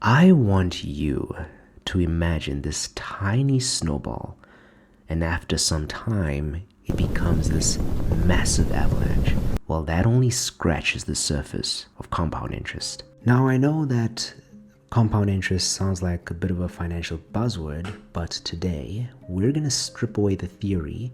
I want you to imagine this tiny snowball, and after some time, it becomes this massive avalanche. Well, that only scratches the surface of compound interest. Now, I know that compound interest sounds like a bit of a financial buzzword, but today we're going to strip away the theory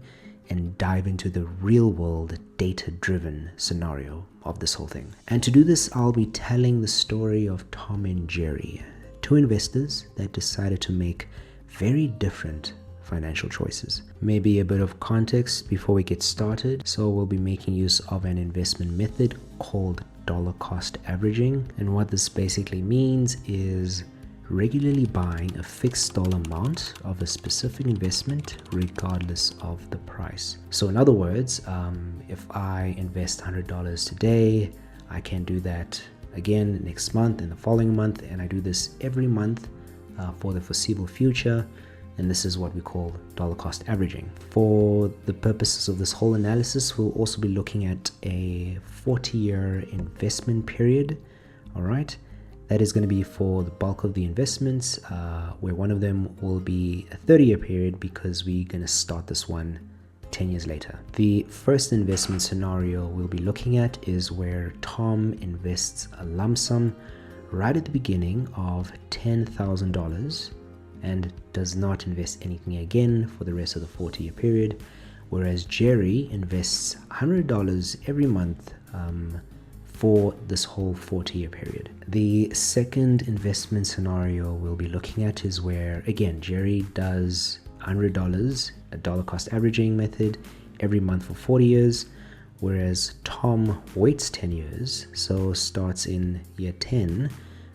and dive into the real world data-driven scenario of this whole thing. And to do this, I'll be telling the story of Tom and Jerry, two investors that decided to make very different financial choices. Maybe a bit of context before we get started. So we'll be making use of an investment method called dollar cost averaging. And what this basically means is regularly buying a fixed dollar amount of a specific investment regardless of the price. So in other words, if I invest $100 today, I can do that again next month and the following month, and I do this every month for the foreseeable future. And this is what we call dollar cost averaging. For the purposes of this whole analysis, we'll also be looking at a 40-year investment period. All right. That is going to be for the bulk of the investments, where one of them will be a 30-year period because we're going to start this one 10 years later. The first investment scenario we'll be looking at is where Tom invests a lump sum right at the beginning of $10,000 and does not invest anything again for the rest of the 40-year period, whereas Jerry invests $100 every month for this whole 40-year period. The second investment scenario we'll be looking at is where, again, Jerry does $100, a dollar cost averaging method, every month for 40 years, whereas Tom waits 10 years, so starts in year 10,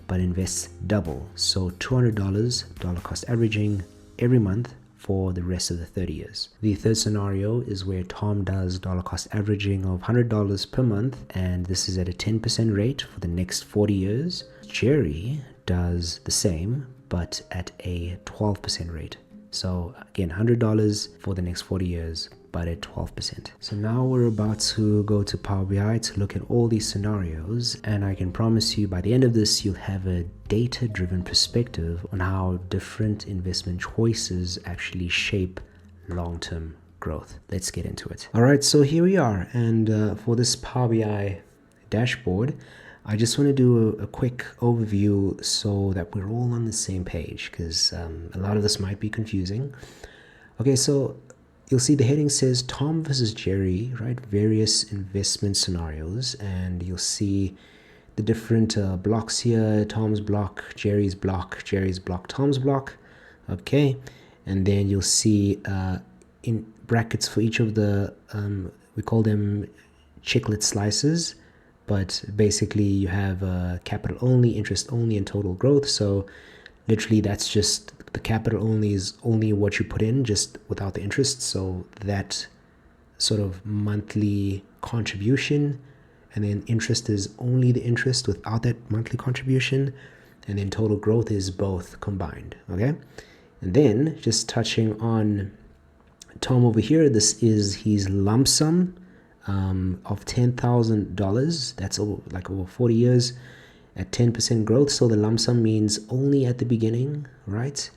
but invests double, so $200 dollar cost averaging every month for the rest of the 30 years. The third scenario is where Tom does dollar cost averaging of $100 per month, and this is at a 10% rate for the next 40 years. Jerry does the same, but at a 12% rate. So again, $100 for the next 40 years, but at 12%. So now we're about to go to Power BI to look at all these scenarios, and I can promise you by the end of this, you'll have a data-driven perspective on how different investment choices actually shape long-term growth. Let's get into it. All right, so here we are, and for this Power BI dashboard, I just want to do a quick overview so that we're all on the same page, because a lot of this might be confusing. Okay, so you'll see the heading says Tom versus Jerry, right? Various investment scenarios, and you'll see the different blocks here: Tom's block, Jerry's block, Jerry's block, Tom's block. Okay, and then you'll see in brackets for each of the we call them chiclet slices, but basically you have capital only, interest only, and total growth. So literally that's just the capital only is only what you put in, just without the interest. So that sort of monthly contribution, and then interest is only the interest without that monthly contribution, and then total growth is both combined. Okay, and then just touching on Tom over here, this is his lump sum of $10,000. That's over 40 years at 10% growth. So the lump sum means only at the beginning, right?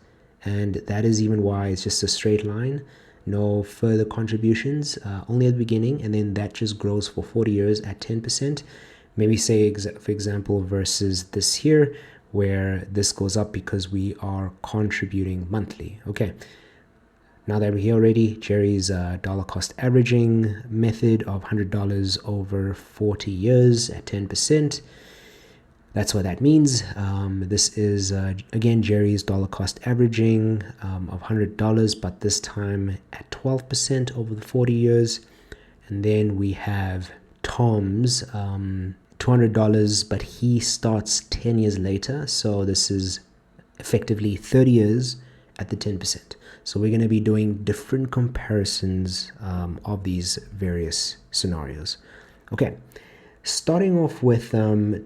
And that is even why it's just a straight line, no further contributions, only at the beginning, and then that just grows for 40 years at 10%. Maybe say, for example, versus this here, where this goes up because we are contributing monthly. Okay, now that we're here already, Jerry's dollar cost averaging method of $100 over 40 years at 10%. That's what that means. This is, again, Jerry's dollar cost averaging of $100, but this time at 12% over the 40 years. And then we have Tom's $200, but he starts 10 years later. So this is effectively 30 years at the 10%. So we're going to be doing different comparisons of these various scenarios. Okay. Starting off with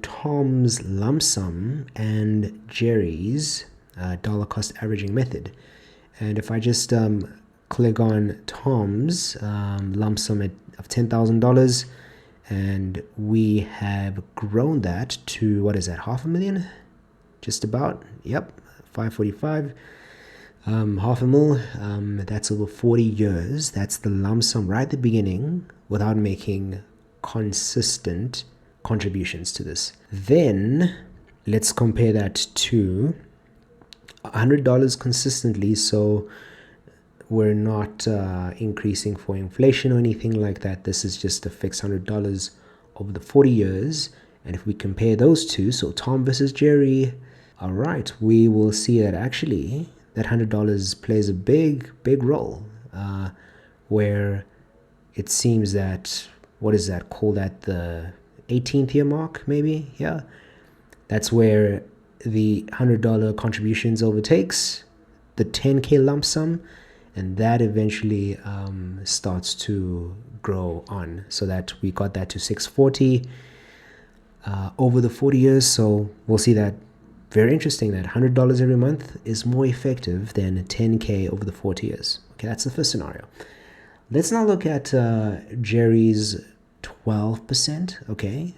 Tom's lump sum and Jerry's dollar cost averaging method. And if I just click on Tom's lump sum of $10,000, and we have grown that to, what is that, $500,000? just about. Yep, 545. Half a mil, that's over 40 years. That's the lump sum right at the beginning without making consistent contributions to this. Then let's compare that to $100 consistently. So we're not increasing for inflation or anything like that. This is just a fixed $100 over the 40 years. And if we compare those two, so Tom versus Jerry, all right, we will see that actually that $100 plays a big role, where it seems that, what is that, call that the 18th year mark, maybe? Yeah, that's where the $100 contributions overtakes the 10K lump sum, and that eventually starts to grow on, so that we got that to 640 over the 40 years. So we'll see that. Very interesting that $100 every month is more effective than 10K over the 40 years. Okay, that's the first scenario. Let's now look at Jerry's 12%, okay,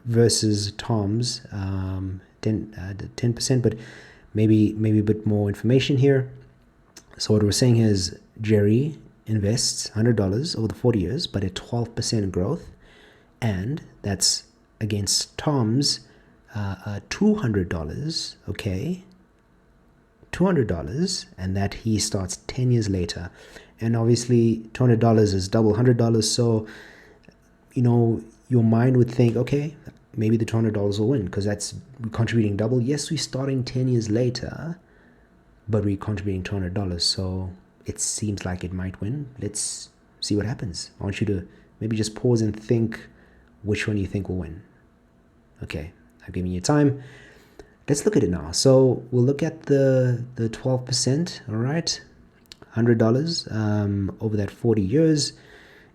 versus Tom's 10%, but maybe a bit more information here. So what we're saying here is Jerry invests $100 over the 40 years, but at 12% growth, and that's against Tom's $200, okay, $200, and that he starts 10 years later. And obviously $200 is double $100, so you know, your mind would think, okay, maybe the $200 will win because that's contributing double. Yes, we're starting 10 years later, but we're contributing $200, so it seems like it might win. Let's see what happens. I want you to maybe just pause and think which one you think will win. Okay, I've given you time. Let's look at it now. So we'll look at the 12%, all right, $100 over that 40 years,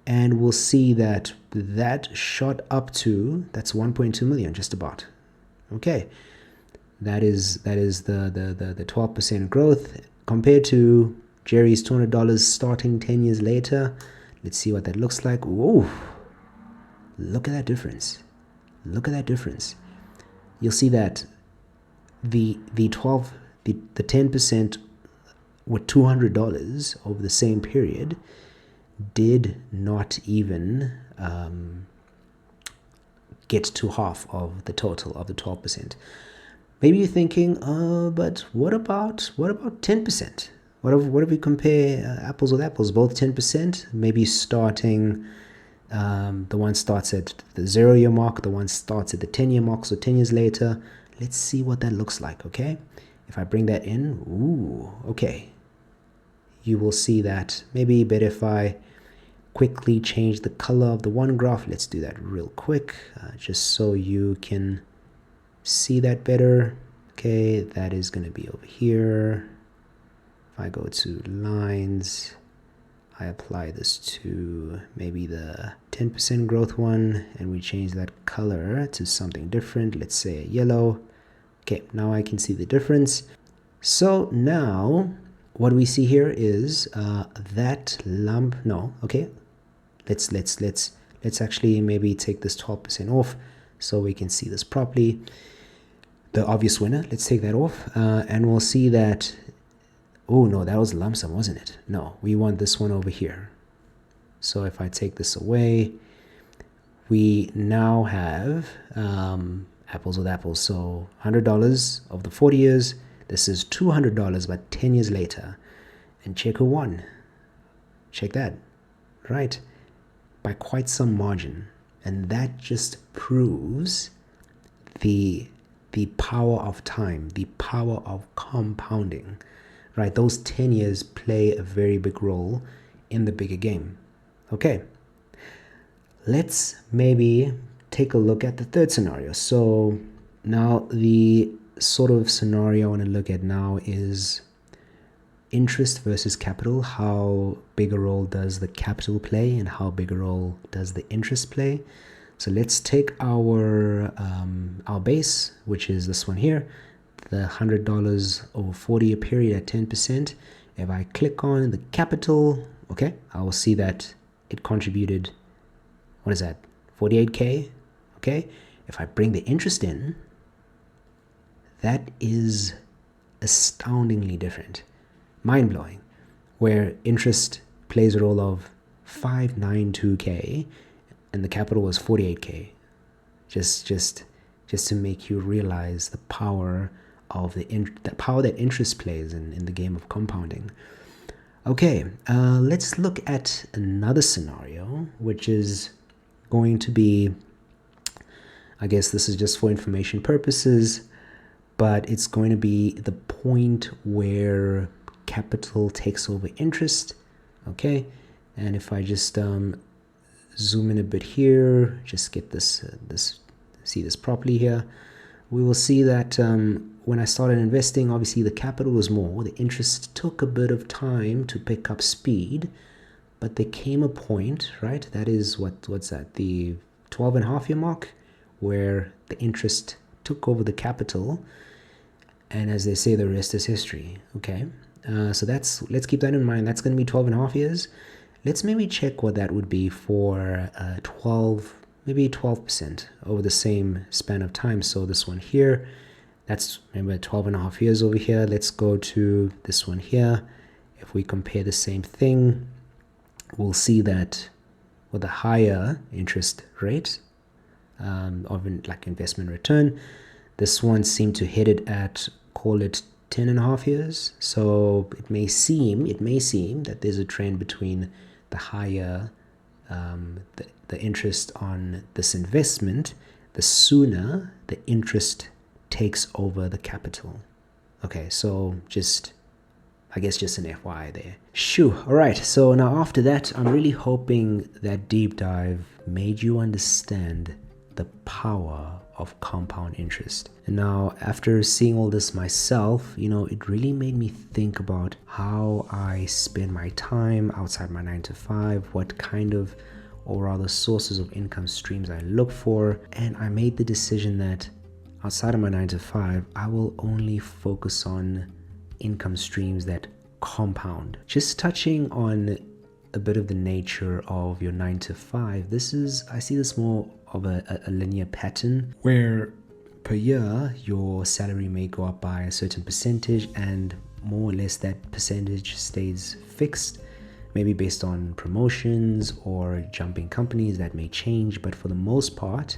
and we'll see that that shot up to, that's 1.2 million, just about. Okay, that is the 12% growth compared to Jerry's $200 starting 10 years later. Let's see what that looks like. Whoa, look at that difference. Look at that difference. You'll see that the 10% with $200 over the same period did not even get to half of the total of the 12%. Maybe you're thinking, but what about 10%? What if we compare apples with apples, both 10%, maybe starting, the one starts at the 0 year mark, the one starts at the 10 year mark, so 10 years later. Let's see what that looks like, okay? If I bring that in, ooh, okay. You will see that maybe better if I quickly change the color of the one graph. Let's do that real quick, just so you can see that better. Okay, that is going to be over here. If I go to lines, I apply this to maybe the 10% growth one, and we change that color to something different. Let's say a yellow. Okay, now I can see the difference. So now what we see here is that lump. No, okay. Let's actually maybe take this 12% off so we can see this properly. The obvious winner. Let's take that off, and we'll see that. Oh no, that was a lump sum, wasn't it? No, we want this one over here. So if I take this away, we now have apples with apples. So $100 of the 40 years. This is $200, but 10 years later. And check who won. Check that, right? By quite some margin. And that just proves the power of time, the power of compounding. Right, those 10 years play a very big role in the bigger game. Okay, let's maybe take a look at the third scenario. So now the sort of scenario I want to look at now is interest versus capital. How big a role does the capital play, and how big a role does the interest play? So let's take our base, which is this one here, the $100 over 40-year period at 10%. If I click on the capital, okay, I will see that it contributed, what is that, 48K, okay? If I bring the interest in, That is astoundingly different, mind-blowing, where interest plays a role of 592K and the capital was 48K. Just to make you realize the power of the power that interest plays in the game of compounding. Okay, let's look at another scenario, which is going to be, I guess this is just for information purposes, but it's going to be the point where capital takes over interest. Okay, and if I just zoom in a bit here, just get this see this properly here, we will see that when I started investing, obviously the capital was more, the interest took a bit of time to pick up speed, but there came a point, right? That is what's that, the 12.5-year mark, where the interest took over the capital, and as they say, the rest is history. Okay, so let's keep that in mind. That's going to be 12.5 years. Let's maybe check what that would be for 12% over the same span of time. So this one here, that's, remember, 12.5 years over here. Let's go to this one here. If we compare the same thing, we'll see that with a higher interest rate of like investment return, this one seemed to hit it at, call it 10.5 years. So it may seem that there's a trend between the higher the interest on this investment, the sooner the interest takes over the capital. Okay, so I guess just an FYI there. Shoo, all right, so now after that, I'm really hoping that deep dive made you understand the power of compound interest. And now, after seeing all this myself, it really made me think about how I spend my time outside my 9 to 5, what kind of, or rather sources of income streams I look for, and I made the decision that outside of my 9 to 5, I will only focus on income streams that compound. Just touching on a bit of the nature of your 9 to 5, I see this more of a linear pattern where per year your salary may go up by a certain percentage, and more or less that percentage stays fixed, maybe based on promotions or jumping companies that may change, but for the most part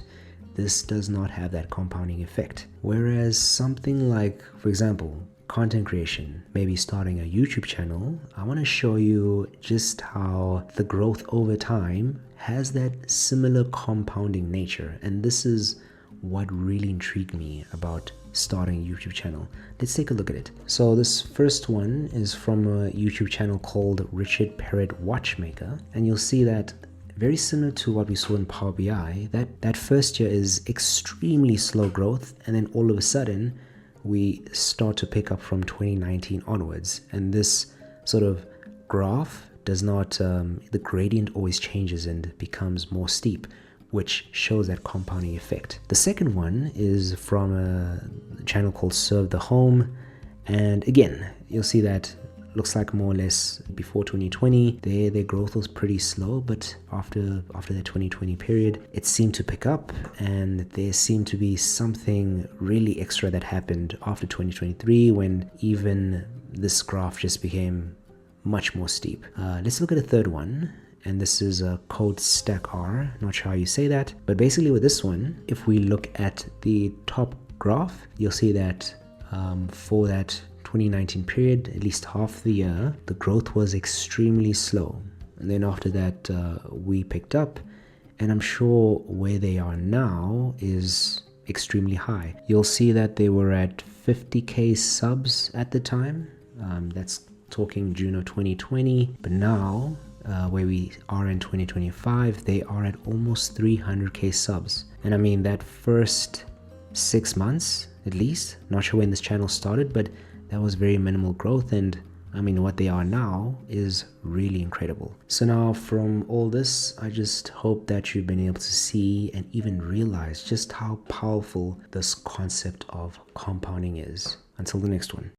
this does not have that compounding effect. Whereas something like, for example, content creation, maybe starting a YouTube channel, I want to show you just how the growth over time has that similar compounding nature. And this is what really intrigued me about starting a YouTube channel. Let's take a look at it. So this first one is from a YouTube channel called Perrett Watchmaker, and you'll see that very similar to what we saw in Power BI, that first year is extremely slow growth, and then all of a sudden we start to pick up from 2019 onwards. And this sort of graph does not, the gradient always changes and becomes more steep, which shows that compounding effect. The second one is from a channel called ServeTheHome, and again, you'll see that looks like more or less before 2020, their growth was pretty slow, but after the 2020 period, it seemed to pick up, and there seemed to be something really extra that happened after 2023 when even this graph just became much more steep. Let's look at a third one, and this is a codeSTACKr, not sure how you say that, but basically with this one, if we look at the top graph, you'll see that for that 2019 period, at least half the year, the growth was extremely slow. And then after that, we picked up, and I'm sure where they are now is extremely high. You'll see that they were at 50K subs at the time. That's talking June of 2020, but now where we are in 2025, they are at almost 300K subs. And I mean, that first 6 months at least, not sure when this channel started, but that was very minimal growth, and I mean what they are now is really incredible. So now from all this, I just hope that you've been able to see and even realize just how powerful this concept of compounding is. Until the next one.